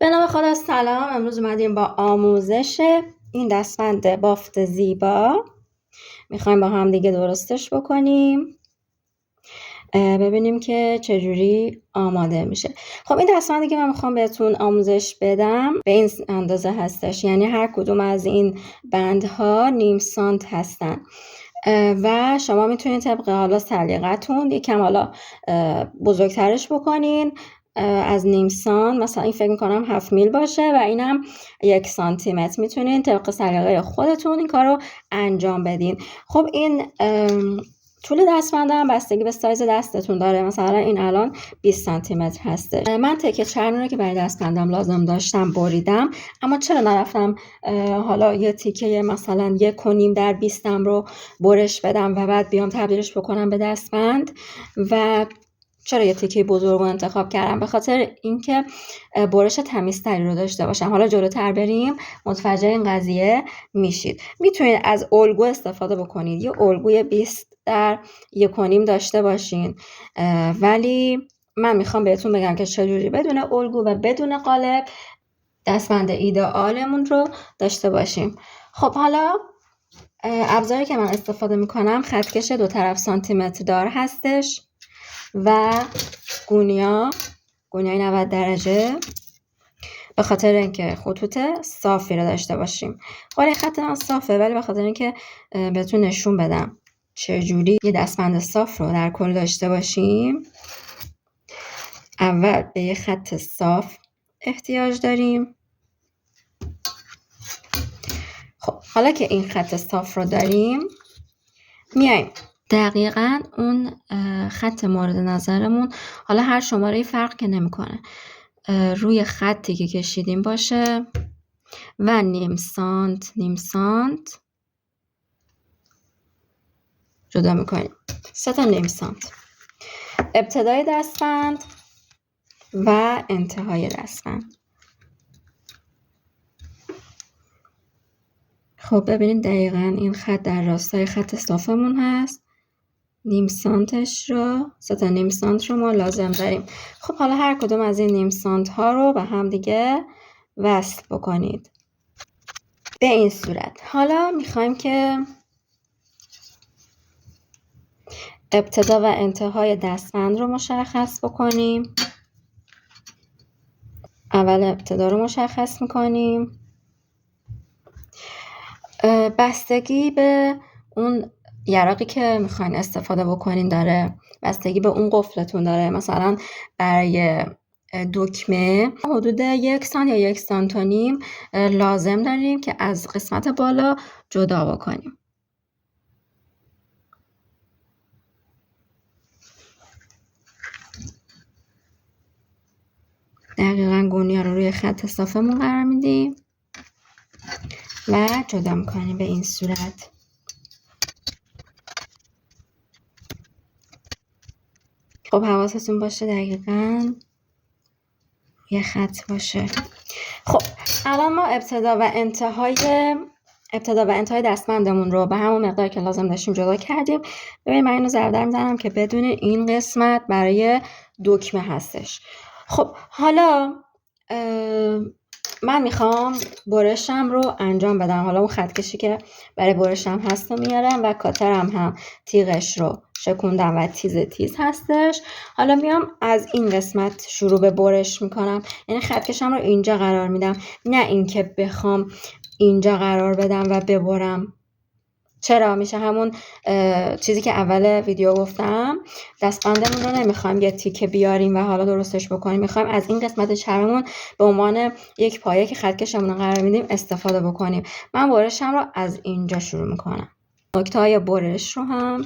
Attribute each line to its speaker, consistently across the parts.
Speaker 1: به نام خدا سلام. امروز اومدیم با آموزش این دستبند بافت زیبا. میخوایم با هم دیگه درستش بکنیم، ببینیم که چجوری آماده میشه. خب این دستبندی که من میخوام بهتون آموزش بدم به این اندازه هستش، یعنی هر کدوم از این بندها نیم سانت هستن و شما میتونید طبق حالا سلیقتون یکم حالا بزرگترش بکنین از نیم سانت، مثلا این فکر میکنم 7 میل باشه و اینم 1 سانتیمتر. میتونین طبق سلیقه خودتون این کار رو انجام بدین. خب این طول دستبندم بستگی به سایز دستتون داره. مثلا این الان 20 سانتیمتر هستش. من تکه چرمی رو که برای دستبندم لازم داشتم بریدم، اما چرا نرفتم حالا یه تیکه مثلا 1.5x20 رو برش بدم و بعد بیام تبدیلش بکنم به دستبند؟ و چرا یه تیکه بزرگ رو انتخاب کردم؟ به خاطر اینکه برش تمیزتری رو داشته باشم. حالا جلوتر بریم متوجه این قضیه میشید. میتونید از الگو استفاده بکنید، یه الگوی 20x1.5 داشته باشین، ولی من میخوام بهتون بگم که چجوری بدون الگو و بدون قالب دستبند ایدئالمون رو داشته باشیم. خب حالا ابزاری که من استفاده میکنم خطکش 2 طرف سانتیمتر دار هستش و گونیای 90 درجه، به خاطر اینکه خطوط صافی رو داشته باشیم. خب خط من صافه، ولی به خاطر اینکه بهتون نشون بدم چجوری یه دستبند صاف رو در کل داشته باشیم، اول به یه خط صاف احتیاج داریم. خب حالا که این خط صاف رو داریم، میایم دقیقاً اون خط مورد نظرمون، حالا هر شماره‌ای فرق که نمی‌کنه، روی خطی که کشیدیم باشه و نیم سانت جدا میکنیم. 3 تا نیم سانت ابتدای دستبند و انتهای دستبند. خب ببینید دقیقاً این خط در راستای خط صافمون هست. نیم سانتش رو 3 تا نیم سانت رو ما لازم داریم. خب حالا هر کدوم از این نیم سانت ها رو به هم دیگه وصل بکنید به این صورت. حالا میخوایم که ابتدا و انتهای دستبند رو مشخص بکنیم. اول ابتدا رو مشخص میکنیم. بستگی به اون یراقی که میخواین استفاده بکنین داره، بستگی به اون قفلتون داره. مثلا برای دکمه حدود 1 سانت یا 1 سانت و نیم لازم داریم که از قسمت بالا جدا بکنیم. دقیقاً گونیا رو روی خط صافمون قرار میدیم و جدا میکنیم به این صورت. خب حواستون باشه دقیقاً یه خط باشه. خب الان ما ابتدا و انتهای دستبندمون رو به همون مقدار که لازم داشتیم جدا کردیم. ببینید من اینو ضرب در میزنم که بدونید این قسمت برای دکمه هستش. خب حالا من میخوام برشم رو انجام بدم. حالا اون خط کشی که برای برشم هست رو میارم و کاترم هم تیغش رو شکوندم و تیز هستش. حالا میام از این قسمت شروع به برش میکنم، یعنی خط کشم رو اینجا قرار میدم، نه اینکه بخوام اینجا قرار بدم و ببرم. چرا؟ میشه همون چیزی که اول ویدیو گفتم، دستبندمون رو نمیخوایم یه تیکه بیاریم و حالا درستش بکنیم، میخوایم از این قسمت چرممون به عنوان یک پایه که خط کشمون رو قرار میدیم استفاده بکنیم. من برشم رو از اینجا شروع میکنم. نکته‌های برش رو هم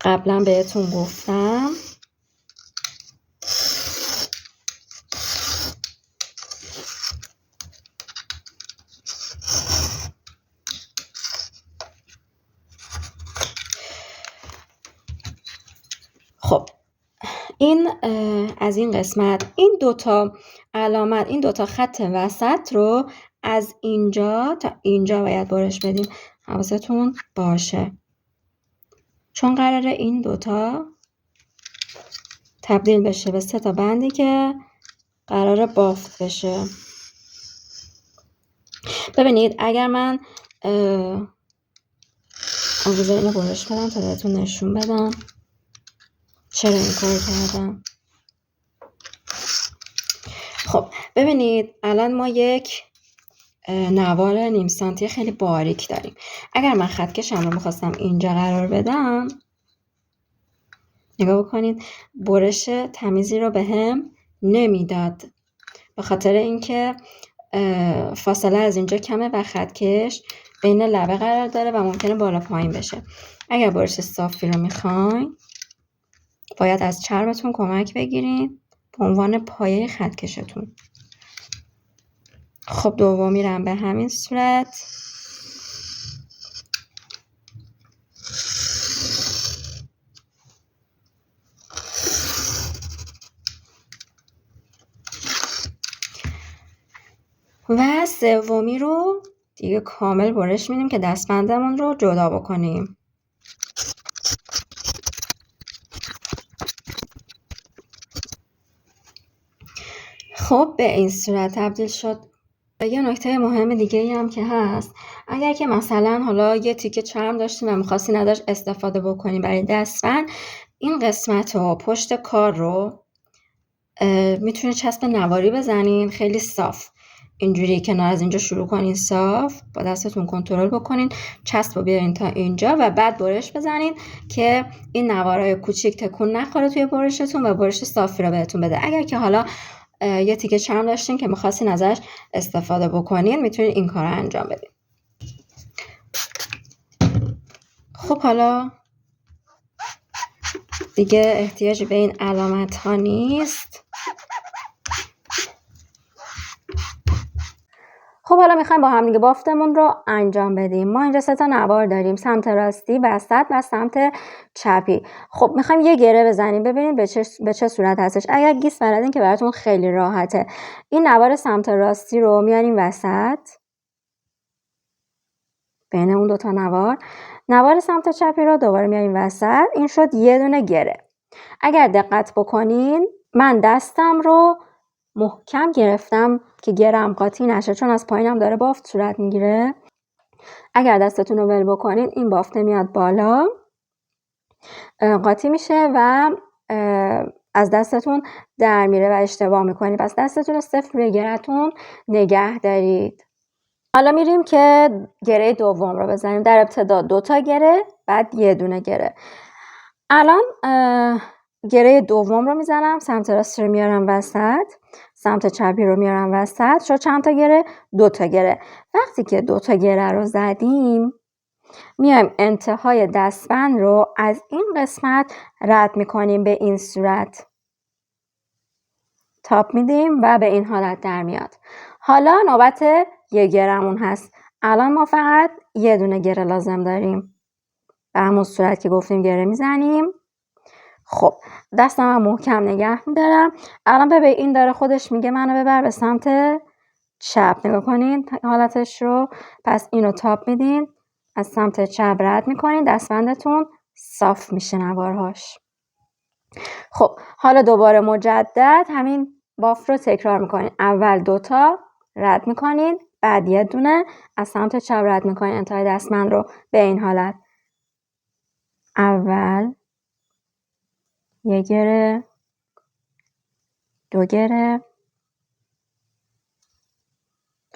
Speaker 1: قبلا بهتون گفتم. خب این از این قسمت، این دوتا علامت، این دوتا خط وسط رو از اینجا تا اینجا باید برش بدیم. حواستون باشه، چون قراره این دوتا تبدیل بشه به 3 تا بندی که قرار بافت بشه. ببینید اگر من بذار اینو برش بدم تا بهتون نشون بدم چرا این کار کردم. خب ببینید الان ما یک نوار نیم سانتی خیلی باریک داریم. اگر من خطکشم رو میخواستم اینجا قرار بدم، نگاه بکنید برش تمیزی رو به هم نمیداد، به خاطر اینکه فاصله از اینجا کمه و خطکش بین لبه قرار داره و ممکنه بالا پایین بشه. اگر برش صافی رو میخواین باید از چرمتون کمک بگیرین به عنوان پایه خطکشتون. خب دومی رو هم به همین صورت. و سومی رو دیگه کامل برش میدیم که دستبندمون رو جدا بکنیم. خب به این صورت تبدیل شد. یه نکته مهم دیگه ای هم که هست، اگر که مثلا حالا یه تیکه چرم داشتیم و می‌خواستین ازش استفاده بکنیم برای دستبند، این قسمت رو پشت کار رو میتونید چسب نواری بزنین خیلی صاف، اینجوری کنار از اینجا شروع کنین صاف، با دستتون کنترل بکنین چسب رو بیارین تا اینجا و بعد برش بزنین که این نوارهای کوچیک تکون نخوره توی برشتون و برش صافی رو بهتون بده. اگر که حالا یه تیکه چرم داشتین که میخواستین ازش استفاده بکنین میتونین این کار رو انجام بدین. خب حالا دیگه احتیاجی به این علامت ها نیست. خب حالا میخوایم با هم دیگه بافتمون رو انجام بدیم. ما اینجا 3 تا نوار داریم، سمت راستی، وسط و سمت چپی. خب میخوایم یه گره بزنیم، ببینید به چه صورت هستش. اگر گیس بلدین که براتون خیلی راحته. این نوار سمت راستی رو میاریم وسط بین اون 2 تا نوار سمت چپی رو دوباره میاریم وسط. این شد یه دونه گره. اگر دقت بکنین من دستم رو محکم گرفتم که گرم قاطی نشه، چون از پایینم داره بافت صورت میگیره. اگر دستتون رو ول بکنین این بافته میاد بالا، قاطی میشه و از دستتون در میره و اشتباه میکنید. پس دستتون رو صفر روی گرهتون نگه دارید. حالا میریم که گره دوم رو بزنیم. در ابتدا 2 تا گره، بعد یه دونه گره. الان گره دوم رو میزنم، سمت راست رو میارم وسط، سمت چپی رو میارم وسط. شد چند تا گره؟ 2 تا گره. وقتی که 2 تا گره رو زدیم میایم انتهای دستبند رو از این قسمت رد میکنیم به این صورت، تاپ میدیم و به این حالت در میاد. حالا نوبت یه گرمون هست. الان ما فقط یه دونه گره لازم داریم، به همون صورت که گفتیم گره میزنیم. خب دستم هم محکم نگه میدارم. الان ببین این داره خودش میگه منو ببر به سمت چپ. نگاه کنین حالتش رو. پس اینو تاپ میدین، از سمت چپ رد میکنین، دستبندتون صاف میشه نوارهاش. خب حالا دوباره مجدد همین بافت رو تکرار میکنین. اول 2 تا رد میکنین، بعد یه دونه از سمت چپ رد میکنین انتهای دستبند رو به این حالت. اول یه گره، 2 گره.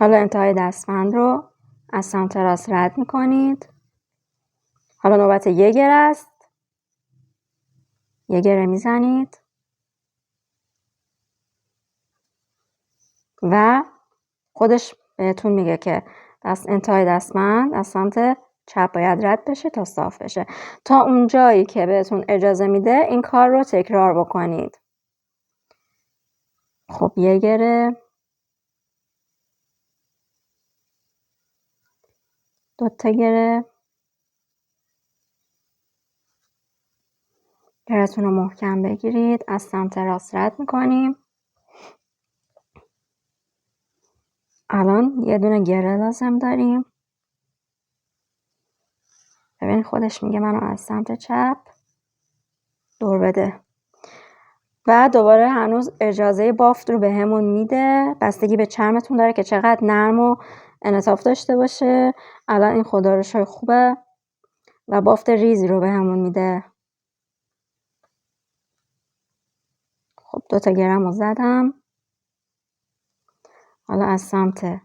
Speaker 1: حالا انتهای دستبند رو از سمت راست رد میکنید. حالا نوبت یه گره است، یه گره میزنید و خودش بهتون میگه که انتهای دستبند از سمت چپ باید رد بشه تا صاف بشه. تا اون جایی که بهتون اجازه میده این کار رو تکرار بکنید. خب یه گره، 2 تا گره. گرهتون رو محکم بگیرید، از سمت راست رد میکنیم. الان یه دونه گره لازم داریم. ببین خودش میگه منو از سمت چپ دور بده. و دوباره هنوز اجازه بافت رو به همون میده، بستگی به چرمتون داره که چقدر نرم و انعطاف داشته باشه. الان این خدا رو شکر خوبه و بافت ریزی رو به همون میده. خب 2 گرم رو زدم. حالا از سمت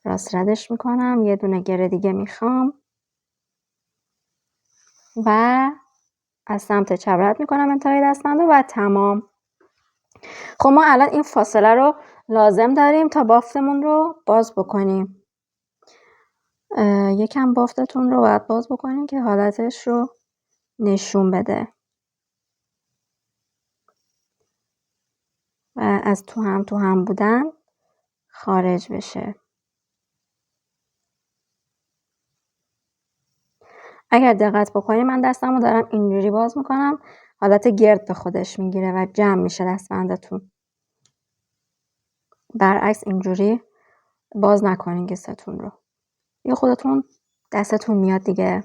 Speaker 1: راست ردش میکنم، یه دونه گره دیگه میخوام و از سمت چپ رد میکنم انتهای دستبند و تمام. خب ما الان این فاصله رو لازم داریم تا بافتمون رو باز بکنیم. یکم بافتتون رو باید باز بکنیم که حالتش رو نشون بده و از تو هم بودن خارج بشه. اگر دقت بکنید من دستم رو دارم اینجوری باز میکنم، حالت گرد به خودش میگیره و جمع میشه دستبندتون. برعکس اینجوری باز نکنین گستتون رو، یا خودتون دستتون میاد دیگه.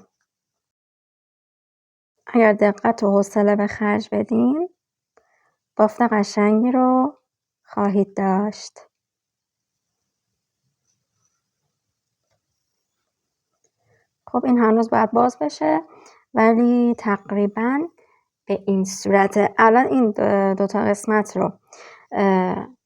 Speaker 1: اگر دقت و حوصله به خرج بدین بافت قشنگی رو خواهید داشت. خب این هنوز باید باز بشه ولی تقریبا به این صورته. الان این 2 قسمت رو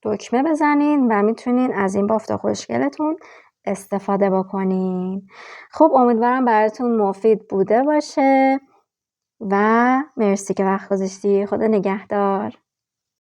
Speaker 1: دکمه بزنین و میتونین از این بافت خوشگلتون استفاده بکنین. خب امیدوارم براتون مفید بوده باشه و مرسی که وقت گذاشتی. خدا نگهدار.